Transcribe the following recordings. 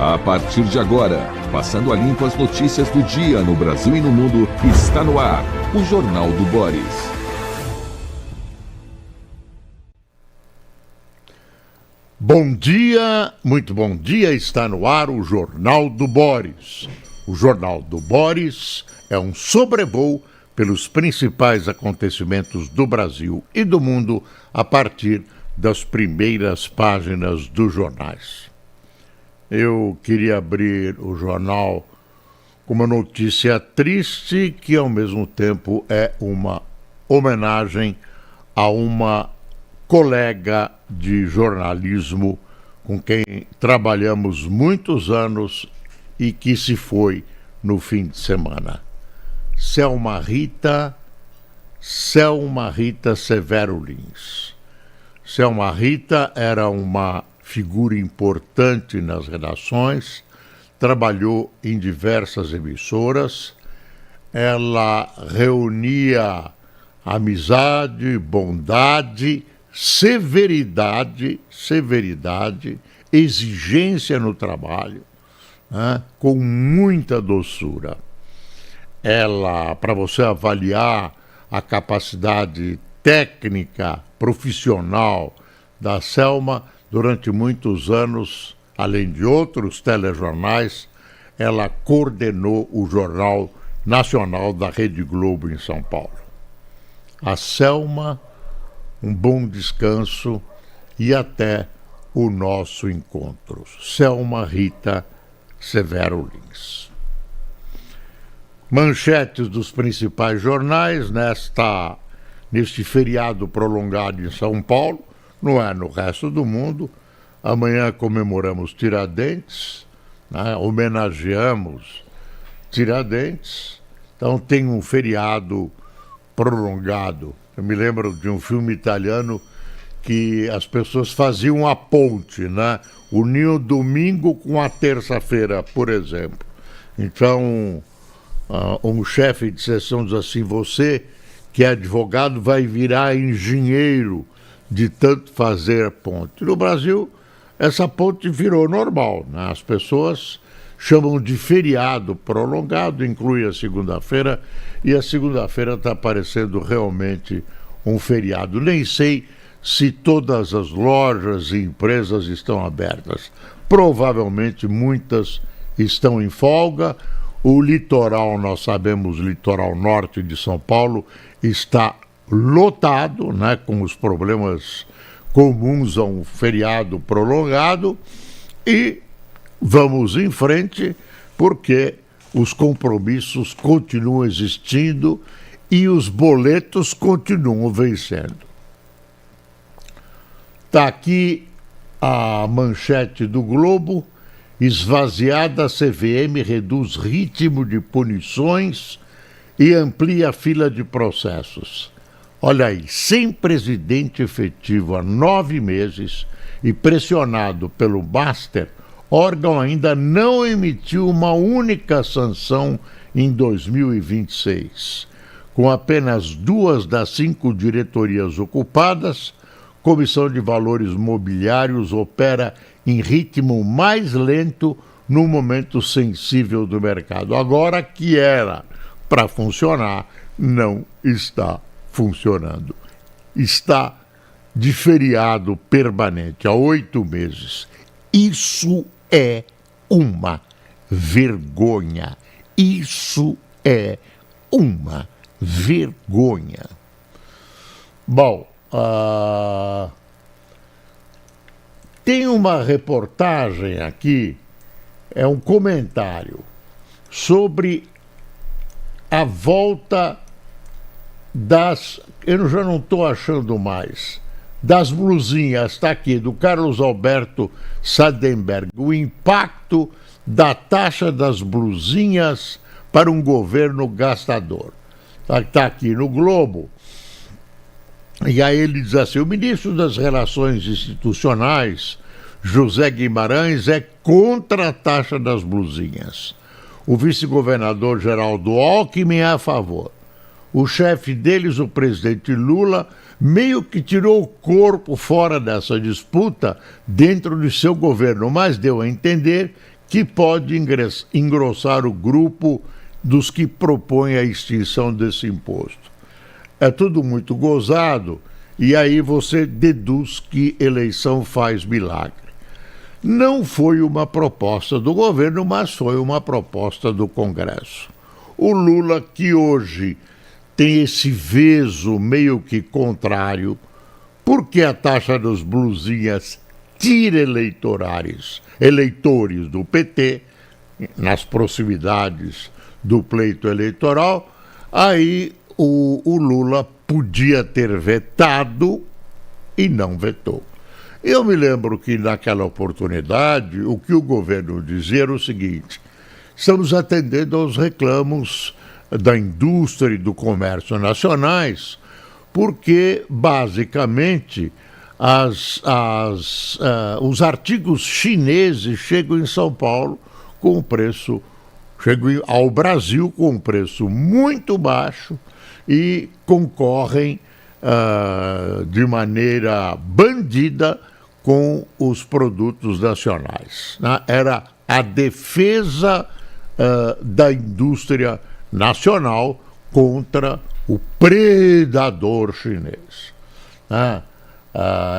A partir de agora, passando a limpo as notícias do dia no Brasil e no mundo, está no ar o Jornal do Boris. Bom dia, muito bom dia, está no ar o Jornal do Boris. O Jornal do Boris é um sobrevoo pelos principais acontecimentos do Brasil e do mundo a partir das primeiras páginas dos jornais. Eu queria abrir o jornal com uma notícia triste que, ao mesmo tempo, é uma homenagem a uma colega de jornalismo com quem trabalhamos muitos anos e que se foi no fim de semana. Selma Rita Severo Lins. Selma Rita era uma figura importante nas redações, trabalhou em diversas emissoras, ela reunia amizade, bondade, severidade, exigência no trabalho, né, com muita doçura. Ela, para você avaliar a capacidade técnica, profissional da Selma, durante muitos anos, além de outros telejornais, ela coordenou o Jornal Nacional da Rede Globo em São Paulo. A Selma, um bom descanso e até o nosso encontro. Selma Rita Severo Lins. Manchetes dos principais jornais neste feriado prolongado em São Paulo. Não é no resto do mundo. Amanhã comemoramos Tiradentes, né? Homenageamos Tiradentes. Então tem um feriado prolongado. Eu me lembro de um filme italiano que as pessoas faziam a ponte, né? Uniam o domingo com a terça-feira, por exemplo. Então, um chefe de seção diz assim: você que é advogado vai virar engenheiro de tanto fazer ponte. No Brasil, essa ponte virou normal, né? As pessoas chamam de feriado prolongado, inclui a segunda-feira, e a segunda-feira está parecendo realmente um feriado. Nem sei se todas as lojas e empresas estão abertas. Provavelmente muitas estão em folga. O litoral, nós sabemos, o litoral norte de São Paulo está lotado, né, com os problemas comuns a um feriado prolongado, e vamos em frente porque os compromissos continuam existindo e os boletos continuam vencendo. Está aqui a manchete do Globo: esvaziada, a CVM reduz ritmo de punições e amplia a fila de processos. Olha aí, sem presidente efetivo há 9 meses e pressionado pelo Master, órgão ainda não emitiu uma única sanção em 2026. Com apenas 2 das 5 diretorias ocupadas, Comissão de Valores Mobiliários opera em ritmo mais lento num momento sensível do mercado. Agora que era para funcionar, não está funcionando. Está de feriado permanente há 8 meses. Isso é uma vergonha. Isso é uma vergonha. Bom, tem uma reportagem aqui, é um comentário sobre a volta eu já não estou achando mais, das blusinhas, está aqui, do Carlos Alberto Sadenberg, o impacto da taxa das blusinhas para um governo gastador. Está aqui no Globo. E aí ele diz assim: o ministro das Relações Institucionais, José Guimarães, é contra a taxa das blusinhas. O vice-governador Geraldo Alckmin é a favor. O chefe deles, o presidente Lula, meio que tirou o corpo fora dessa disputa dentro de seu governo, mas deu a entender que pode engrossar o grupo dos que propõem a extinção desse imposto. É tudo muito gozado, e aí você deduz que eleição faz milagre. Não foi uma proposta do governo, mas foi uma proposta do Congresso. O Lula, que hoje tem esse veso meio que contrário, porque a taxa dos blusinhas tira eleitores do PT, nas proximidades do pleito eleitoral, aí o Lula podia ter vetado e não vetou. Eu me lembro que naquela oportunidade o que o governo dizia era o seguinte: estamos atendendo aos reclamos da indústria e do comércio nacionais, porque basicamente os artigos chineses chegam em São Paulo com chegam ao Brasil com um preço muito baixo e concorrem de maneira bandida com os produtos nacionais, né? Era a defesa da indústria nacional contra o predador chinês, né?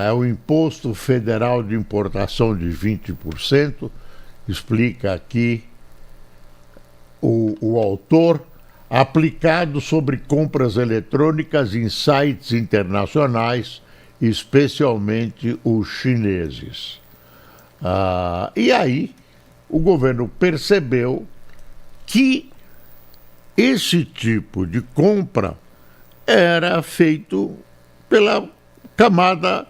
É o imposto federal de importação de 20%, explica aqui o autor, aplicado sobre compras eletrônicas em sites internacionais, especialmente os chineses. E aí o governo percebeu que esse tipo de compra era feito pela camada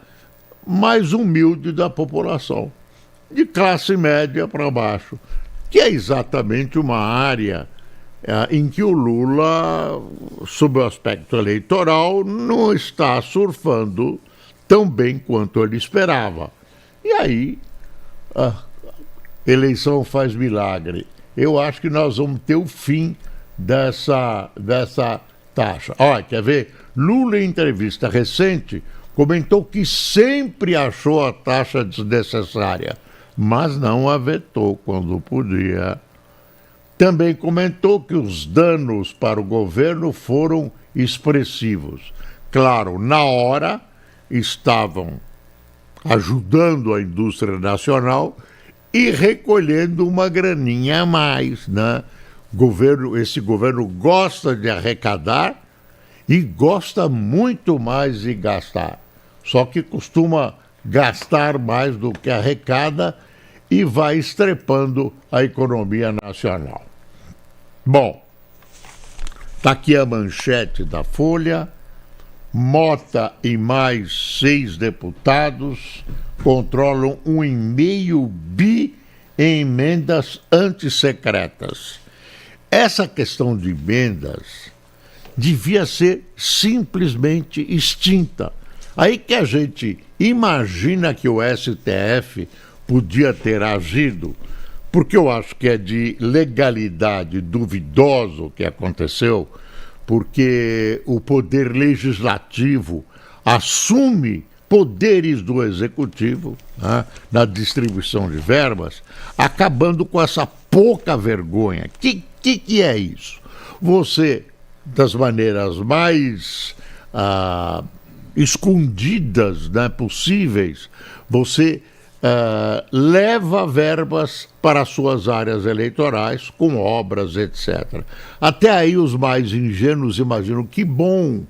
mais humilde da população, de classe média para baixo, que é exatamente uma área em que o Lula, sob o aspecto eleitoral, não está surfando tão bem quanto ele esperava. E aí, a eleição faz milagre. Eu acho que nós vamos ter o fim dessa taxa. Olha, quer ver? Lula, em entrevista recente, comentou que sempre achou a taxa desnecessária, mas não a vetou quando podia. Também comentou que os danos para o governo foram expressivos. Claro, na hora estavam ajudando a indústria nacional e recolhendo uma graninha a mais, né? Esse governo gosta de arrecadar e gosta muito mais de gastar. Só que costuma gastar mais do que arrecada e vai estrepando a economia nacional. Bom, está aqui a manchete da Folha. Mota e mais 6 deputados controlam 1,5 bi em emendas antissecretas. Essa questão de emendas devia ser simplesmente extinta. Aí que a gente imagina que o STF podia ter agido, porque eu acho que é de legalidade duvidoso o que aconteceu, porque o poder legislativo assume poderes do executivo, né, na distribuição de verbas, acabando com essa pouca vergonha. Que é isso? Você, das maneiras mais escondidas, né, possíveis, você leva verbas para suas áreas eleitorais, com obras, etc. Até aí os mais ingênuos imaginam que bom,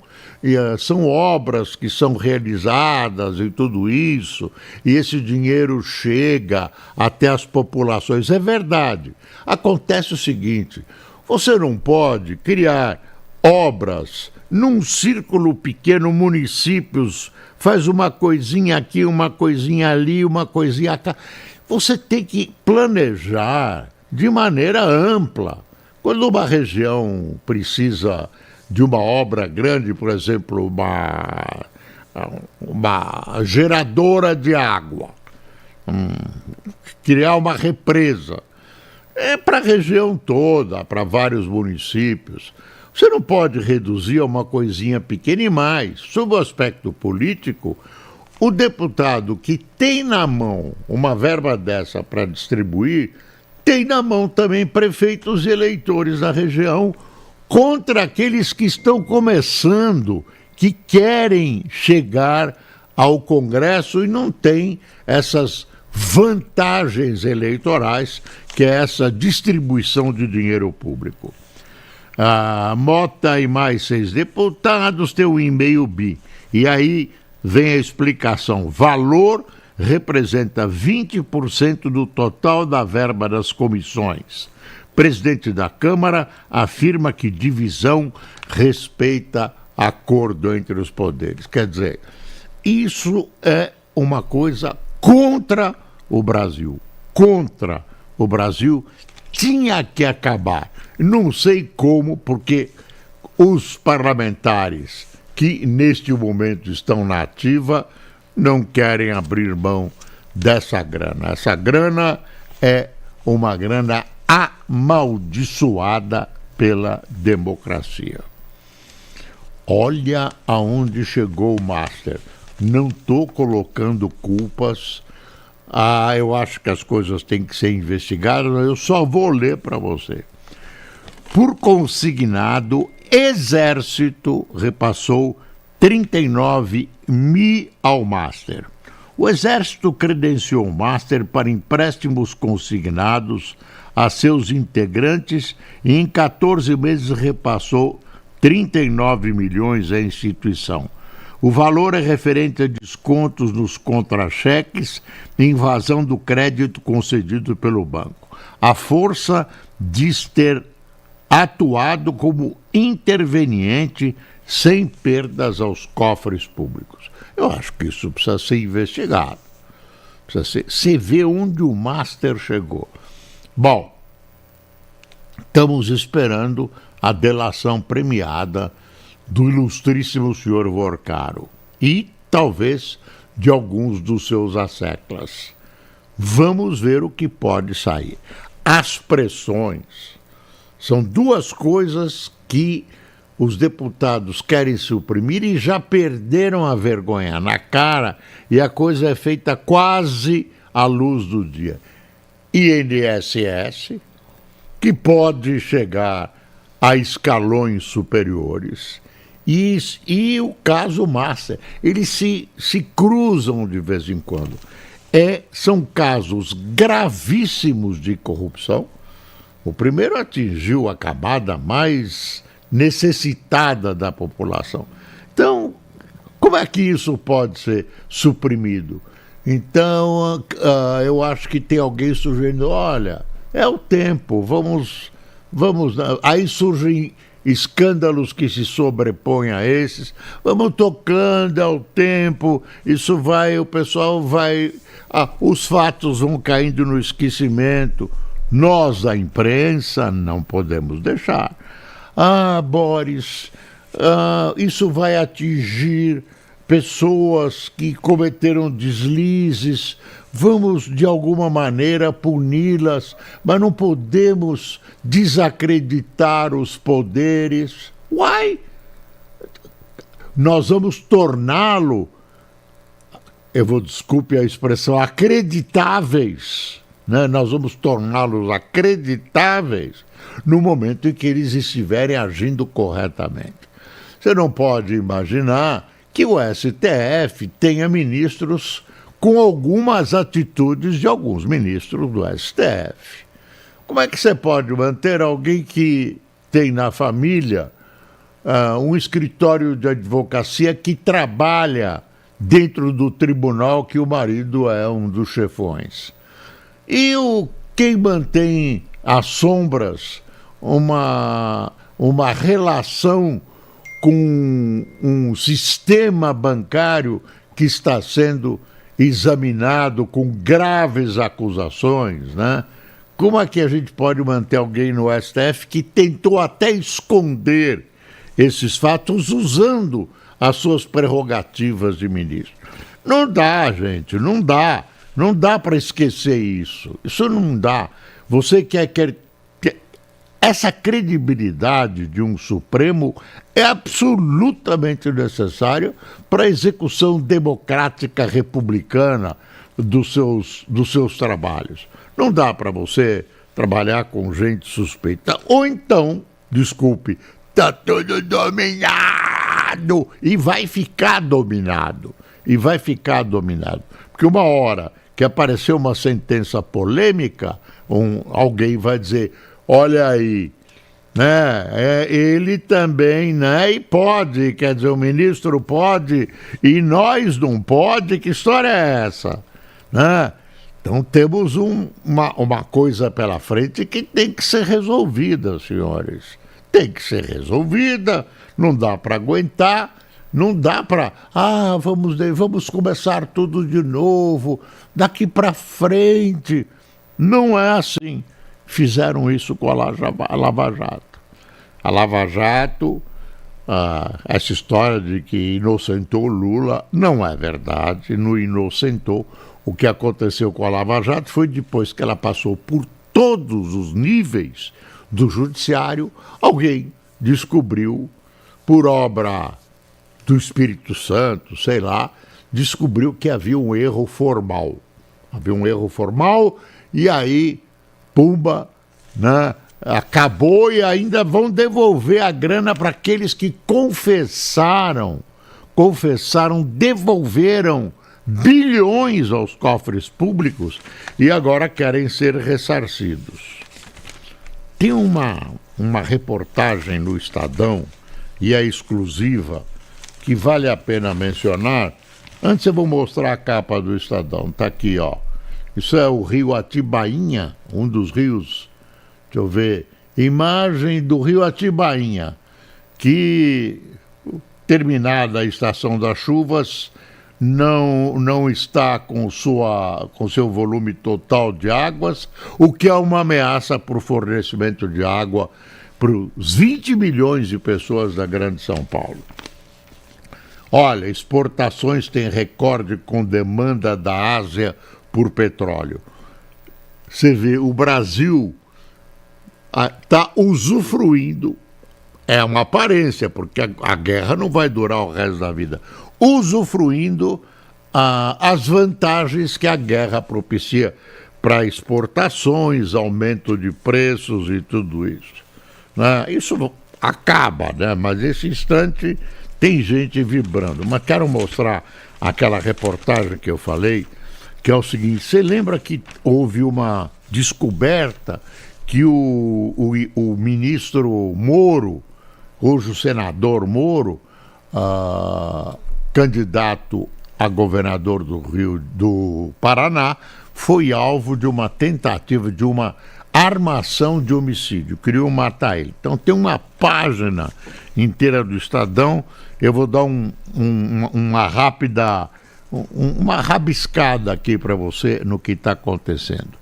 são obras que são realizadas e tudo isso, e esse dinheiro chega até as populações. É verdade. Acontece o seguinte: você não pode criar obras num círculo pequeno, municípios, faz uma coisinha aqui, uma coisinha ali, uma coisinha cá. Você tem que planejar de maneira ampla. Quando uma região precisa de uma obra grande, por exemplo, uma geradora de água, criar uma represa, é para a região toda, para vários municípios. Você não pode reduzir a uma coisinha pequena. E mais, sob o aspecto político, o deputado que tem na mão uma verba dessa para distribuir tem na mão também prefeitos e eleitores da região contra aqueles que estão começando, que querem chegar ao Congresso e não têm essas vantagens eleitorais, que é essa distribuição de dinheiro público. Mota e mais 6 deputados tem 1,5 bi. E aí vem a explicação. Valor representa 20% do total da verba das comissões. Presidente da Câmara afirma que divisão respeita acordo entre os poderes. Quer dizer, isso é uma coisa contra o Brasil. Contra o Brasil, tinha que acabar. Não sei como, porque os parlamentares que neste momento estão na ativa não querem abrir mão dessa grana. Essa grana é uma grana amaldiçoada pela democracia. Olha aonde chegou o Master. Não estou colocando culpas. Eu acho que as coisas têm que ser investigadas. Eu só vou ler para você. Por consignado, Exército repassou 39 mil ao Master. O Exército credenciou o Master para empréstimos consignados a seus integrantes e em 14 meses repassou 39 milhões à instituição. O valor é referente a descontos nos contra-cheques e invasão do crédito concedido pelo banco. A força diz ter atuado como interveniente sem perdas aos cofres públicos. Eu acho que isso precisa ser investigado. Você vê onde o Master chegou. Bom, estamos esperando a delação premiada do ilustríssimo senhor Vorcaro e, talvez, de alguns dos seus asseclas. Vamos ver o que pode sair. As pressões são duas coisas que os deputados querem suprimir e já perderam a vergonha na cara e a coisa é feita quase à luz do dia. INSS, que pode chegar a escalões superiores, e o caso Master. Eles se cruzam de vez em quando. São casos gravíssimos de corrupção. O primeiro atingiu a camada mais necessitada da população. Então, como é que isso pode ser suprimido? Então, eu acho que tem alguém sugerindo, olha, é o tempo, vamos... Aí surgem escândalos que se sobrepõem a esses, vamos tocando ao tempo, o pessoal vai... os fatos vão caindo no esquecimento. Nós, a imprensa, não podemos deixar. Boris, isso vai atingir pessoas que cometeram deslizes, vamos de alguma maneira puni-las, mas não podemos desacreditar os poderes. Nós vamos torná-lo, desculpe a expressão, acreditáveis, né? Nós vamos torná-los acreditáveis no momento em que eles estiverem agindo corretamente. Você não pode imaginar que o STF tenha ministros com algumas atitudes de alguns ministros do STF. Como é que você pode manter alguém que tem na família um escritório de advocacia que trabalha dentro do tribunal que o marido é um dos chefões? E quem mantém às sombras uma relação com um sistema bancário que está sendo examinado com graves acusações, né? Como é que a gente pode manter alguém no STF que tentou até esconder esses fatos usando as suas prerrogativas de ministro? Não dá, gente, não dá. Não dá para esquecer isso. Isso não dá. Você quer... Essa credibilidade de um Supremo é absolutamente necessária para a execução democrática republicana dos seus trabalhos. Não dá para você trabalhar com gente suspeita. Ou então, desculpe, tá tudo dominado e vai ficar dominado. E vai ficar dominado. Porque uma hora que aparecer uma sentença polêmica, alguém vai dizer, olha aí, né, ele também, né, e pode, quer dizer, o ministro pode e nós não pode, que história é essa? Né? Então temos uma coisa pela frente que tem que ser resolvida, senhores. Tem que ser resolvida, não dá para aguentar, não dá para, vamos começar tudo de novo, daqui para frente. Não é assim. Fizeram isso com a Lava Jato. A Lava Jato, essa história de que inocentou Lula, não é verdade, não inocentou. O que aconteceu com a Lava Jato foi depois que ela passou por todos os níveis do judiciário, alguém descobriu, por obra do Espírito Santo, sei lá, descobriu que havia um erro formal. Havia um erro formal e aí, pumba, né, acabou e ainda vão devolver a grana para aqueles que confessaram, devolveram bilhões aos cofres públicos e agora querem ser ressarcidos. Tem uma reportagem no Estadão, e é exclusiva, que vale a pena mencionar. Antes eu vou mostrar a capa do Estadão, tá aqui, ó. Isso é o rio Atibainha, um dos rios, deixa eu ver, imagem do rio Atibainha, que, terminada a estação das chuvas, não está com seu volume total de águas, o que é uma ameaça para o fornecimento de água para os 20 milhões de pessoas da Grande São Paulo. Olha, exportações têm recorde com demanda da Ásia por petróleo. Você vê, o Brasil está usufruindo, é uma aparência, porque a guerra não vai durar o resto da vida, usufruindo as vantagens que a guerra propicia para exportações, aumento de preços e tudo isso. Né? Isso acaba, né? Mas nesse instante tem gente vibrando. Mas quero mostrar aquela reportagem que eu falei, que é o seguinte: você lembra que houve uma descoberta que o ministro Moro, hoje o senador Moro, candidato a governador do Paraná, foi alvo de uma tentativa de uma armação de homicídio, queriam matar ele. Então tem uma página inteira do Estadão, eu vou dar uma rápida, uma rabiscada aqui para você no que está acontecendo.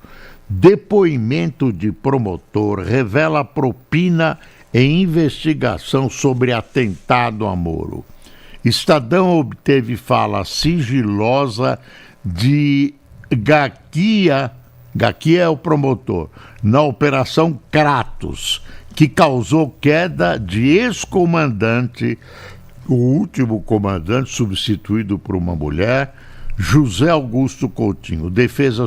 Depoimento de promotor revela propina em investigação sobre atentado a Moro. Estadão obteve fala sigilosa de Gaquia é o promotor, na Operação Kratos, que causou queda de ex-comandante, o último comandante substituído por uma mulher, José Augusto Coutinho. Defesa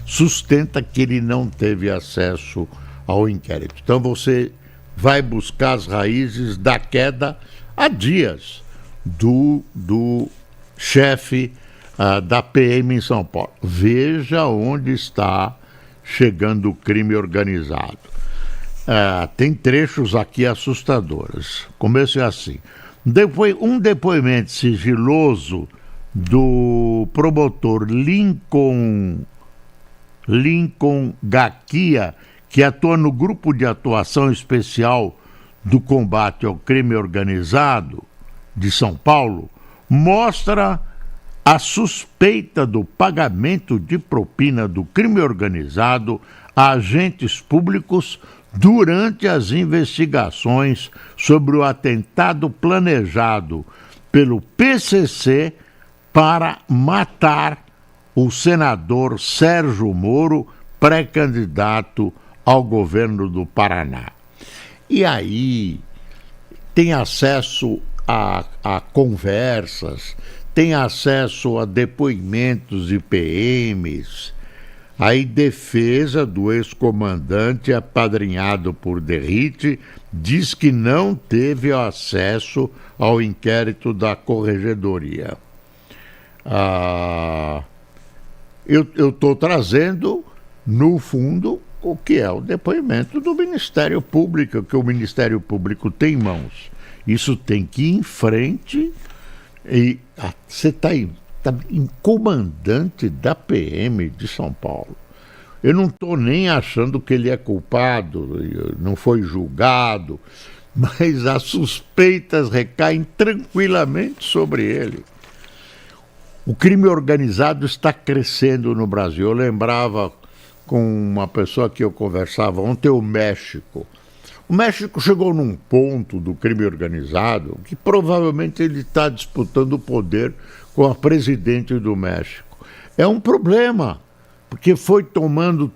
sustenta que ele não teve acesso ao inquérito. Então você vai buscar as raízes da queda há dias do chefe da PM em São Paulo. Veja onde está chegando o crime organizado. Tem trechos aqui assustadores. Começo é assim. Um depoimento sigiloso do promotor Lincoln Gaquia, que atua no Grupo de Atuação Especial do Combate ao Crime Organizado de São Paulo, mostra a suspeita do pagamento de propina do crime organizado a agentes públicos durante as investigações sobre o atentado planejado pelo PCC para matar o senador Sérgio Moro, pré-candidato ao governo do Paraná. E aí tem acesso a conversas, tem acesso a depoimentos de PMs, Aí, defesa do ex-comandante, apadrinhado por Derrite, diz que não teve acesso ao inquérito da Corregedoria. Eu estou trazendo, no fundo, o que é o depoimento do Ministério Público, que o Ministério Público tem em mãos. Isso tem que ir em frente. E você está em comandante da PM de São Paulo. Eu não estou nem achando que ele é culpado, não foi julgado, mas as suspeitas recaem tranquilamente sobre ele. O crime organizado está crescendo no Brasil. Eu lembrava com uma pessoa que eu conversava ontem, o México. O México chegou num ponto do crime organizado que provavelmente ele está disputando o poder com a presidente do México. É um problema, porque foi tomando,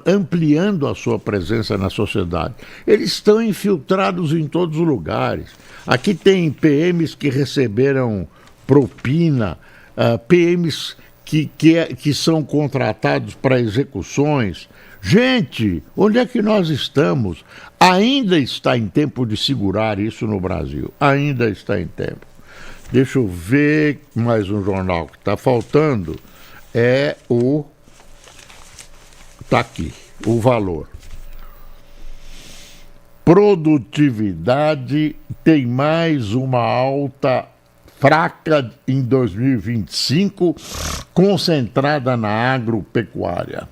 ampliando a sua presença na sociedade. Eles estão infiltrados em todos os lugares. Aqui tem PMs que receberam propina, PMs que são contratados para execuções. Gente, onde é que nós estamos? Ainda está em tempo de segurar isso no Brasil. Ainda está em tempo. Deixa eu ver mais um jornal que está faltando. Está aqui, o Valor. Produtividade tem mais uma alta fraca em 2025, concentrada na agropecuária.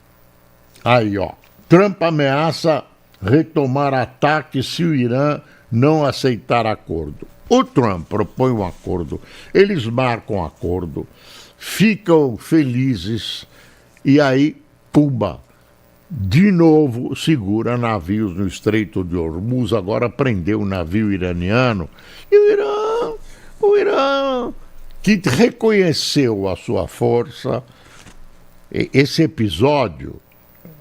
Aí, ó, Trump ameaça retomar ataques se o Irã não aceitar acordo. O Trump propõe um acordo, eles marcam acordo, ficam felizes e aí, pumba, de novo segura navios no Estreito de Hormuz, agora prendeu um navio iraniano. E o Irã, que reconheceu a sua força, esse episódio,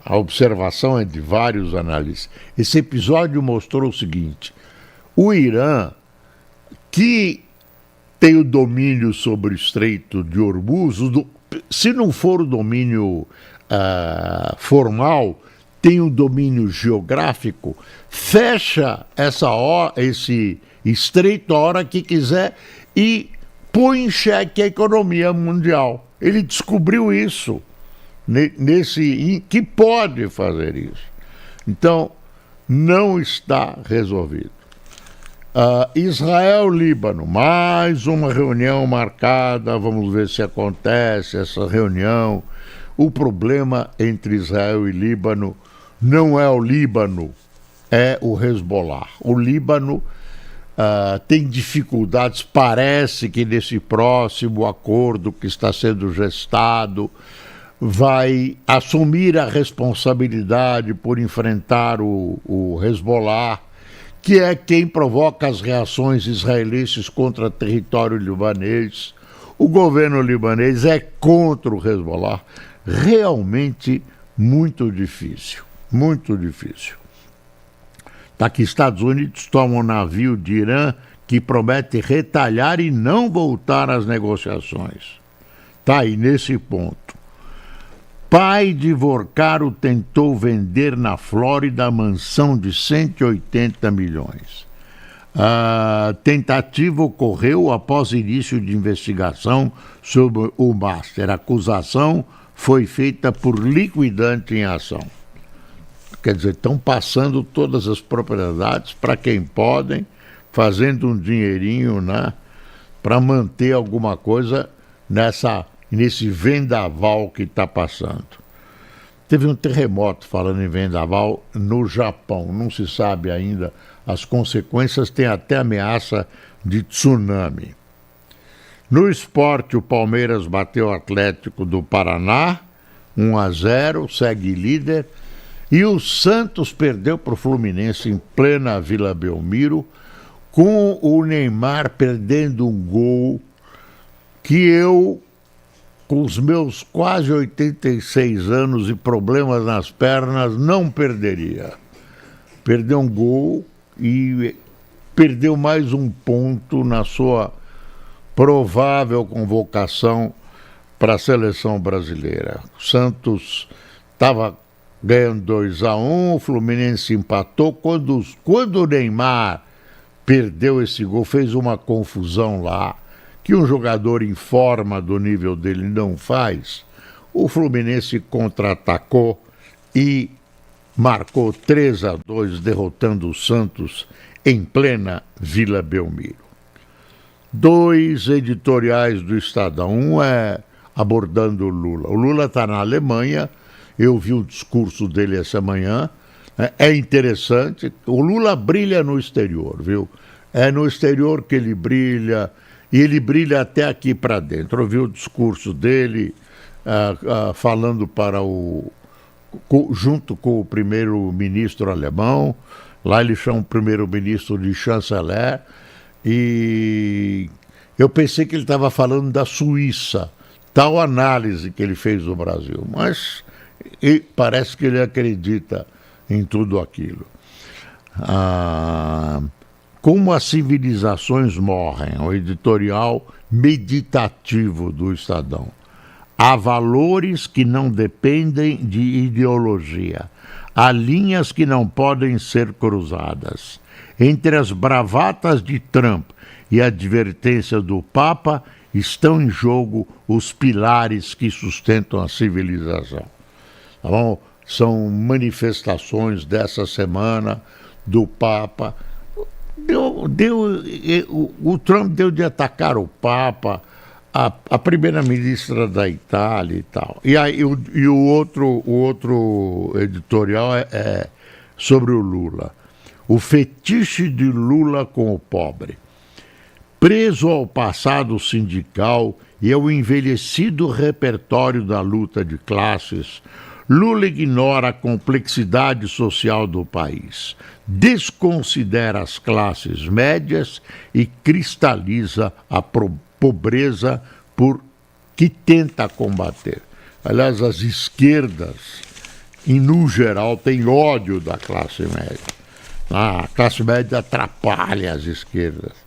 a observação é de vários analistas, esse episódio mostrou o seguinte: o Irã, que tem o domínio sobre o Estreito de Hormuz, se não for o domínio formal, tem o domínio geográfico, fecha esse estreito a hora que quiser e põe em xeque a economia mundial. Ele descobriu isso, que pode fazer isso. Então, não está resolvido. Israel-Líbano, mais uma reunião marcada, vamos ver se acontece essa reunião. O problema entre Israel e Líbano não é o Líbano, é o Hezbollah. O Líbano tem dificuldades, parece que nesse próximo acordo que está sendo gestado vai assumir a responsabilidade por enfrentar o Hezbollah, que é quem provoca as reações israelenses contra território libanês. O governo libanês é contra o Hezbollah. Realmente muito difícil, muito difícil. Está aqui, Estados Unidos tomam um navio de Irã que promete retalhar e não voltar às negociações. Está aí nesse ponto. Pai de Vorcaro tentou vender na Flórida a mansão de 180 milhões. A tentativa ocorreu após início de investigação sobre o Master. A acusação foi feita por liquidante em ação. Quer dizer, estão passando todas as propriedades para quem podem, fazendo um dinheirinho, né, para manter alguma coisa nesse vendaval que está passando. Teve um terremoto, falando em vendaval, no Japão. Não se sabe ainda as consequências, tem até ameaça de tsunami. No esporte, o Palmeiras bateu o Atlético do Paraná, 1-0, segue líder. E o Santos perdeu para o Fluminense em plena Vila Belmiro, com o Neymar perdendo um gol que eu, com os meus quase 86 anos e problemas nas pernas, não perderia. Perdeu um gol e perdeu mais um ponto na sua provável convocação para a seleção brasileira. O Santos estava ganhando 2-1, o Fluminense empatou. Quando o Neymar perdeu esse gol, fez uma confusão lá, que um jogador em forma do nível dele não faz, o Fluminense contra-atacou e marcou 3-2, derrotando o Santos em plena Vila Belmiro. 2 editoriais do Estadão. Um é abordando o Lula. O Lula está na Alemanha, eu vi o discurso dele essa manhã, é interessante. O Lula brilha no exterior, viu? É no exterior que ele brilha, e ele brilha até aqui para dentro. Eu vi o discurso dele falando junto com o primeiro-ministro alemão. Lá ele chama o primeiro-ministro de chanceler, e eu pensei que ele estava falando da Suíça, tal análise que ele fez do Brasil, mas parece que ele acredita em tudo aquilo. Como as civilizações morrem, o editorial meditativo do Estadão. Há valores que não dependem de ideologia. Há linhas que não podem ser cruzadas. Entre as bravatas de Trump e a advertência do Papa, estão em jogo os pilares que sustentam a civilização. Tá bom? São manifestações dessa semana do Papa. O Trump deu de atacar o Papa, a primeira-ministra da Itália e tal. E aí o outro editorial é sobre o Lula. O fetiche de Lula com o pobre. Preso ao passado sindical e ao envelhecido repertório da luta de classes, Lula ignora a complexidade social do país, desconsidera as classes médias e cristaliza a pobreza que tenta combater. Aliás, as esquerdas, no geral, têm ódio da classe média. A classe média atrapalha as esquerdas.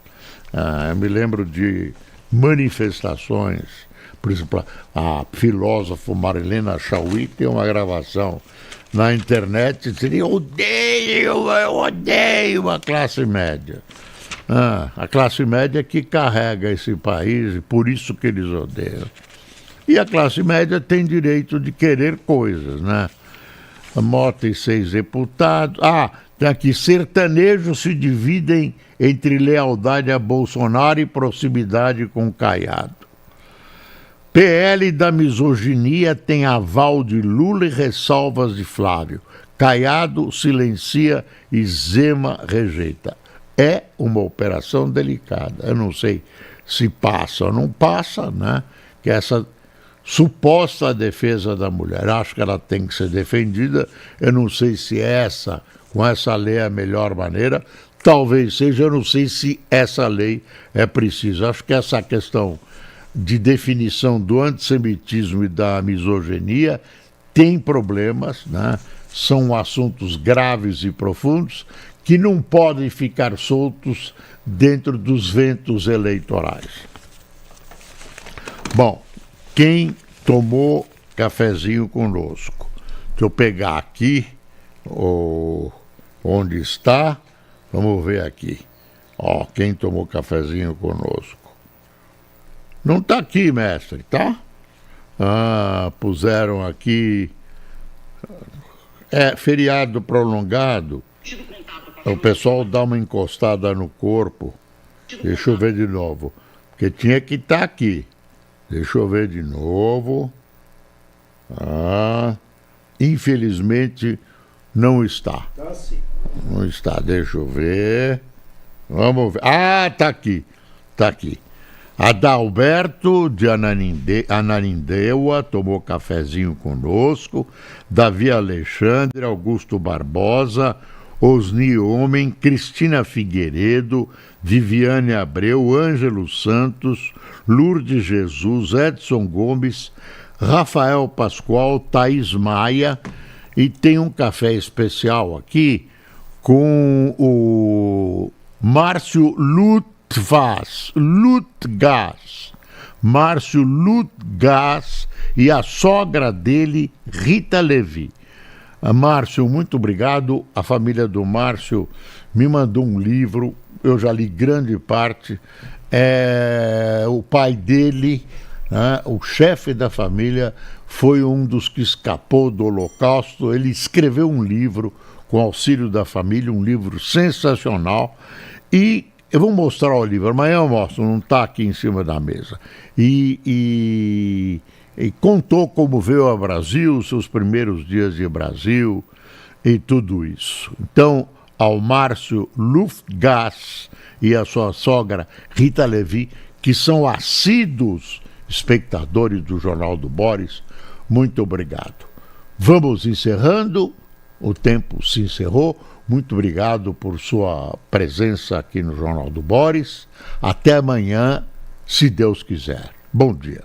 Eu me lembro de manifestações, por exemplo, a filósofa Marilena Chauí tem uma gravação na internet dizendo: eu odeio a classe média. A classe média que carrega esse país e por isso que eles odeiam. E a classe média tem direito de querer coisas, né? Mota e 6 deputados. Tem aqui: sertanejos se dividem entre lealdade a Bolsonaro e proximidade com Caiado. PL da misoginia tem aval de Lula e ressalvas de Flávio. Caiado silencia e Zema rejeita. É uma operação delicada. Eu não sei se passa ou não passa, né? Que essa suposta defesa da mulher, acho que ela tem que ser defendida. Eu não sei se com essa lei é a melhor maneira. Talvez seja, eu não sei se essa lei é precisa. Acho que essa questão de definição do antissemitismo e da misoginia tem problemas, né? São assuntos graves e profundos que não podem ficar soltos dentro dos ventos eleitorais. Bom, quem tomou cafezinho conosco? Deixa eu pegar aqui onde está. Vamos ver aqui. Quem tomou cafezinho conosco. Não está aqui, mestre, tá? Puseram aqui. Feriado prolongado. O pessoal dá uma encostada no corpo. Deixa eu ver de novo. Porque tinha que estar aqui. Deixa eu ver de novo. Infelizmente não está. Tá sim. Não está, deixa eu ver. Vamos ver. Tá aqui. Tá aqui. Adalberto de Ananindeua tomou cafezinho conosco. Davi Alexandre, Augusto Barbosa, Osni Homem, Cristina Figueiredo, Viviane Abreu, Ângelo Santos, Lourdes Jesus, Edson Gomes, Rafael Pascoal, Thaís Maia. E tem um café especial aqui com o Márcio Lutgas. Márcio Lutgas e a sogra dele, Rita Levi. Márcio, muito obrigado. A família do Márcio me mandou um livro, eu já li grande parte. O pai dele, né, o chefe da família, foi um dos que escapou do Holocausto. Ele escreveu um livro com auxílio da família, um livro sensacional. E eu vou mostrar o livro, amanhã eu mostro, não está aqui em cima da mesa. E contou como veio ao Brasil, seus primeiros dias de Brasil e tudo isso. Então, ao Márcio Lutgas e a sua sogra Rita Levi, que são assíduos espectadores do Jornal do Boris, muito obrigado. Vamos encerrando, o tempo se encerrou. Muito obrigado por sua presença aqui no Jornal do Boris. Até amanhã, se Deus quiser. Bom dia.